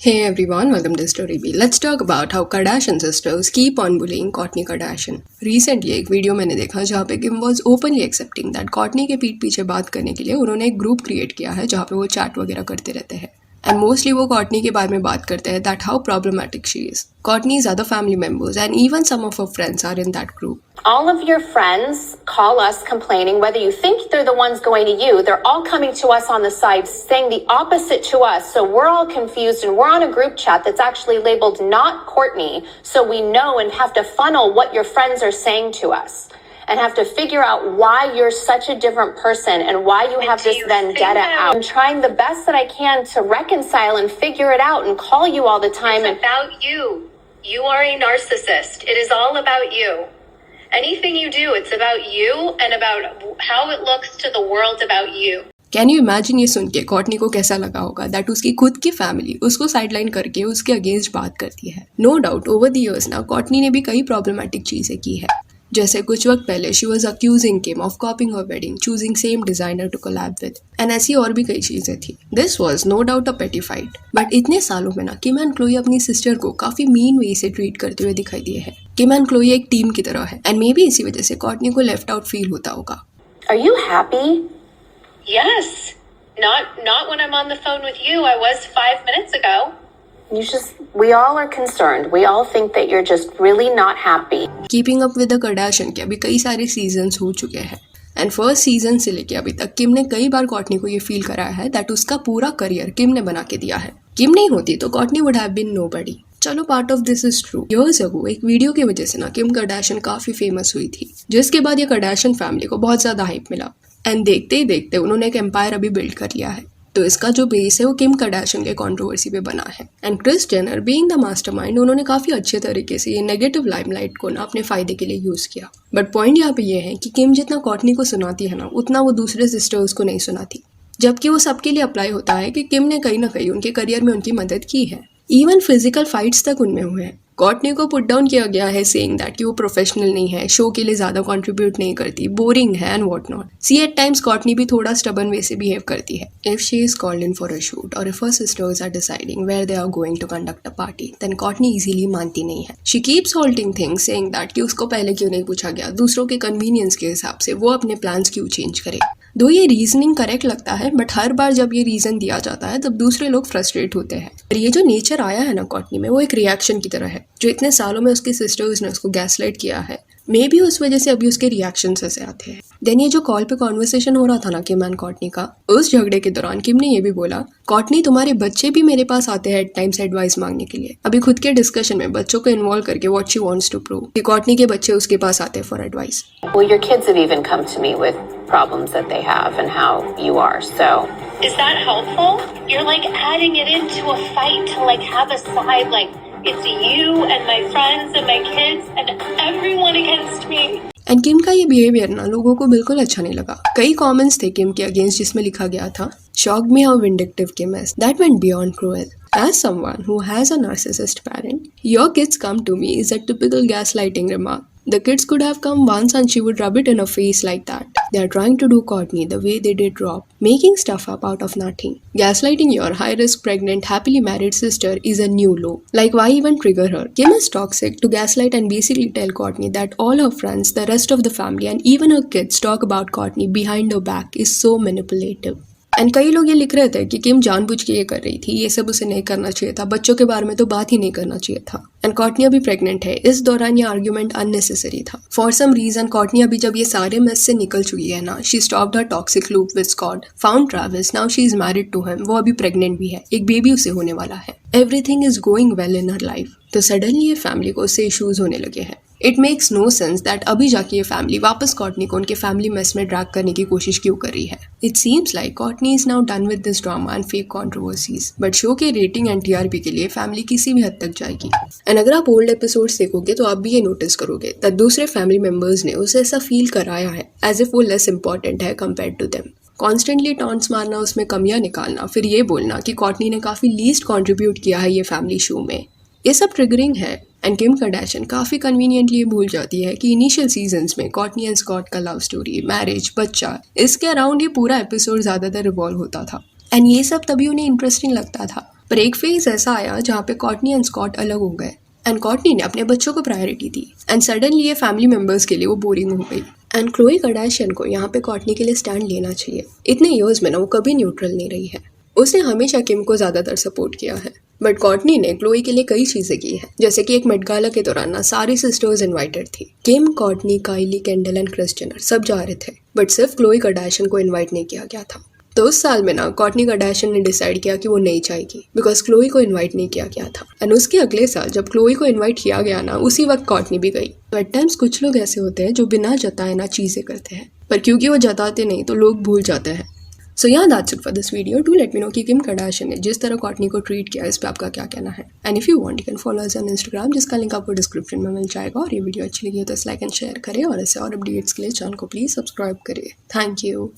Hey everyone, welcome to Story B. Let's talk about how Kardashian sisters keep on bullying Kourtney Kardashian. Recently एक video मैंने देखा जहाँ पे किम was openly accepting that Kourtney के पीठ पीछे बात करने के लिए उन्होंने एक ग्रुप क्रिएट किया है जहाँ पे वो चैट वगैरह करते रहते हैं. And mostly वो Kourtney के बारे में बात करते हैं that how problematic she is. Kourtney's other family members and even some of her friends are in that group. All of your friends call us complaining, whether you think they're the ones going to you, they're all coming to us on the side saying the opposite to us. So we're all confused and we're on a group chat that's actually labeled not Kourtney. So we know and have to funnel what your friends are saying to us and have to figure out why you're such a different person and why you have this vendetta out. I'm trying the best that I can to reconcile and figure it out and call you all the time. It's about you. You are a narcissist. It is all about you. Anything you do, it's about you and about how it looks to the world about you. Can you imagine ये सुन के कोर्टनी को कैसा लगा होगा that उसकी खुद की family उसको साइडलाइन करके उसके अगेंस्ट बात करती है. No doubt over the years ना कोर्टनी ने भी कई प्रॉब्लमेटिक चीजें की है. जैसे कुछ वक्त पहले she was accusing Kim of copying her wedding, choosing same designer to collab with, and ऐसी और भी कई चीजें थी. This was no doubt a petty fight, but इतने सालों में ना किम एंड क्लोई अपनी सिस्टर को काफी मीन वे से ट्रीट करते हुए दिखाई दिए हैं. किम एंड क्लोई एक टीम की तरह है एंड मे बी इसी वजह से कोर्टनी को लेफ्ट आउट फील होता होगा. Are you happy? Yes. Not when I'm on the phone with you. I was 5 minutes ago. We all are concerned. We all think that you're just really not happy. Keeping up with the Kardashian के अभी कई सारे seasons हो चुके हैं and first season से लेके अभी तक किम ने कई बार कोर्टनी को ये फील कराया है दैट उसका पूरा करियर किम ने बना के दिया है. किम नहीं होती तो कोर्टनी वुड हैव बीन नोबडी. चलो part of this is true. Years ago एक वीडियो की वजह से ना किम कार्डाशियन काफी फेमस हुई थी, जिसके बाद ये कार्डाशियन फैमिली को बहुत ज्यादा हाइप मिला एंड देखते ही देखते उन्होंने एक एम्पायर अभी बिल्ड कर लिया है. तो इसका जो बेस है वो किम कार्डाशियन के कंट्रोवर्सी पे बना है and Kris Jenner being the mastermind उन्होंने काफी अच्छे तरीके से ये नेगेटिव लाइमलाइट को ना अपने फायदे के लिए यूज किया. बट पॉइंट यहाँ पे ये है कि किम जितना कोर्टनी को सुनाती है ना उतना वो दूसरे सिस्टर्स को नहीं सुनाती, जबकि वो सबके लिए अप्लाई होता है कि किम ने कहीं ना कहीं उनके करियर में उनकी मदद की है. इवन फिजिकल फाइट्स तक उनमें हुए हैं. कोर्टनी को पुट डाउन किया गया है सेइंग दैट कि वो प्रोफेशनल नहीं है, शो के लिए ज्यादा कंट्रीब्यूट नहीं करती, बोरिंग है and what not. See at times Courtney भी थोड़ा स्टबर्न वे से बिहेव करती है. If she is called in for a shoot और if her sisters are deciding where they are going to conduct a party, then Courtney easily मानती नहीं है. She keeps halting things saying that कि उसको पहले क्यों नहीं पूछा गया, दूसरों के कन्वीनियंस के हिसाब से वो अपने प्लान्स क्यों चेंज करे. दो ये रीजनिंग करेक्ट लगता है बट हर बार जब ये रीजन दिया जाता है तब दूसरे लोग फ्रस्ट्रेट होते हैं. और ये जो नेचर आया है ना कोर्टनी में वो एक रिएक्शन की तरह है. जो इतने सालों में उसकी सिस्टर्स ने उसको गैसलाइट किया है, मे बी उस वजह से अभी उसके रिएक्शंस ऐसे आते हैं. देन ये जो कॉल पे कॉन्वर्सेशन हो रहा था ना किम एंड कोर्टनी का, उस झगड़े के दौरान किम ने ये भी बोला, कोर्टनी तुम्हारे बच्चे भी मेरे पास आते हैं एट टाइम्स एडवाइस मांगने के लिए. अभी खुद के डिस्कशन में बच्चों को इन्वॉल्व करके what she wants to prove कि कोर्टनी के बच्चे उसके पास आते हैं for advice. Well, your kids have even come to me with problems that they have and how you are. So Is that helpful? You're like adding it into a fight to like have a side, like it's you and my friends and my kids and everyone against me. And Kim का ये behaviour ना लोगों को बिल्कुल अच्छा नहीं लगा. कई कमेंट्स थे किम के अगेंस्ट जिसमें लिखा गया था, shocked me how vindictive Kim is. That went beyond cruel. As someone who has a narcissist parent, your kids come to me is a typical gaslighting remark. The kids could have come once and she would rub it in her face like that. They are trying to do Kourtney the way they did Rob, making stuff up out of nothing. Gaslighting your high-risk, pregnant, happily married sister is a new low. Like, why even trigger her? Kim is toxic to gaslight and basically tell Kourtney that all her friends, the rest of the family and even her kids talk about Kourtney behind her back is so manipulative. And कई लोग ये लिख रहे थे कि किम जानबूझ के ये कर रही थी, ये सब उसे नहीं करना चाहिए था, बच्चों के बारे में तो बात ही नहीं करना चाहिए था. एंड कोर्टनी अभी प्रेग्नेंट है. इस दौरान ये आर्ग्यूमेंट अननेसेसरी था. फॉर सम रीजन कोर्टनी अभी जब ये सारे मेस से निकल चुकी है ना, she stopped her toxic loop with Scott, found Travis, now she is married to him, वो अभी प्रेग्नेंट भी है, एक बेबी उसे होने वाला है. Everything is going well in her life. तो सडनली ये फैमिली को उससे इश्यूज होने लगे हैं. It makes no sense that अभी जाके ये फैमिली वापस कोर्टनी को उनके फैमिली मेस में ड्रैग करने की कोशिश क्यों कर रही है. It seems like कोर्टनी is now done with this drama and fake controversies. But show के रेटिंग एंड टीआरपी के लिए फैमिली किसी भी हद तक जाएगी. एंड अगर आप ओल्ड एपिसोड्स देखोगे तो आप भी ये नोटिस करोगे दैट दूसरे फैमिली मेंबर्स ने उसे ऐसा फील कराया है एज इफ वो लेस इंपॉर्टेंट है compare to them. Constantly taunts मारना, उसमें कमियां निकालना, फिर ये बोलना कि कोर्टनी ने काफी लीस्ट कंट्रीब्यूट किया है ये फैमिली शो में, ये सब ट्रिगरिंग है. एंड किम कार्दाशियन काफी कन्वीनियंटली भूल जाती है कि इनिशियल सीजन्स में कोर्टनी एंड स्कॉट का लव स्टोरी, मैरिज, बच्चा, इसके अराउंड ये पूरा एपिसोड ज्यादातर रिवॉल्व होता था. एंड ये सब तभी उन्हें इंटरेस्टिंग लगता था. पर एक फेज ऐसा आया जहाँ पे कॉर्टनी एंड स्कॉट अलग हो गए एंड कॉर्टनी ने अपने बच्चों को प्रायोरिटी दी एंड सडनली ये फैमिली मेंबर्स के लिए वो बोरिंग हो गई एंड क्लोई कार्दाशियन को यहाँ पे कॉर्टनी के लिए स्टैंड लेना चाहिए। इतने ईयर्स में ना वो कभी न्यूट्रल नहीं रही है, उसने हमेशा किम को ज्यादातर सपोर्ट किया है। बट कॉर्टनी ने क्लोई के लिए कई चीजें की है, जैसे कि एक मेट गाला के दौरान ना सारी सिस्टर्स इनवाइटेड थी। किम, कॉर्टनी, काइली, केंडल एंड क्रिस जेनर सब जा रहे थे, बट सिर्फ क्लोई कार्दाशियन को इन्वाइट नहीं किया गया था। तो उस साल में ना कॉर्टनी कार्दाशियन ने डिसाइड किया कि वो नहीं जाएगी बिकॉज क्लोई को इनवाइट नहीं किया गया था। एंड उसके अगले साल जब क्लोई को इनवाइट किया गया ना, उसी वक्त कॉर्टनी भी गई। तो एट टाइम्स कुछ लोग ऐसे होते हैं जो बिना जताए ना चीजें करते हैं, पर क्योंकि वो जताते नहीं तो लोग भूल जाते हैं। सो yeah, that's it for this video. Do let me know कि किम कार्दाशियन ने जिस तरह कॉर्टनी को ट्रीट किया इस पे आपका क्या कहना है। And if you want you can follow us on Instagram, जिसका लिंक आपको डिस्क्रिप्शन में मिल जाएगा। और ये वीडियो अच्छी लगी हो तो इस लाइक एंड शेयर करें और ऐसे और अपडेट्स के लिए चैनल को प्लीज सब्सक्राइब करें। Thank you.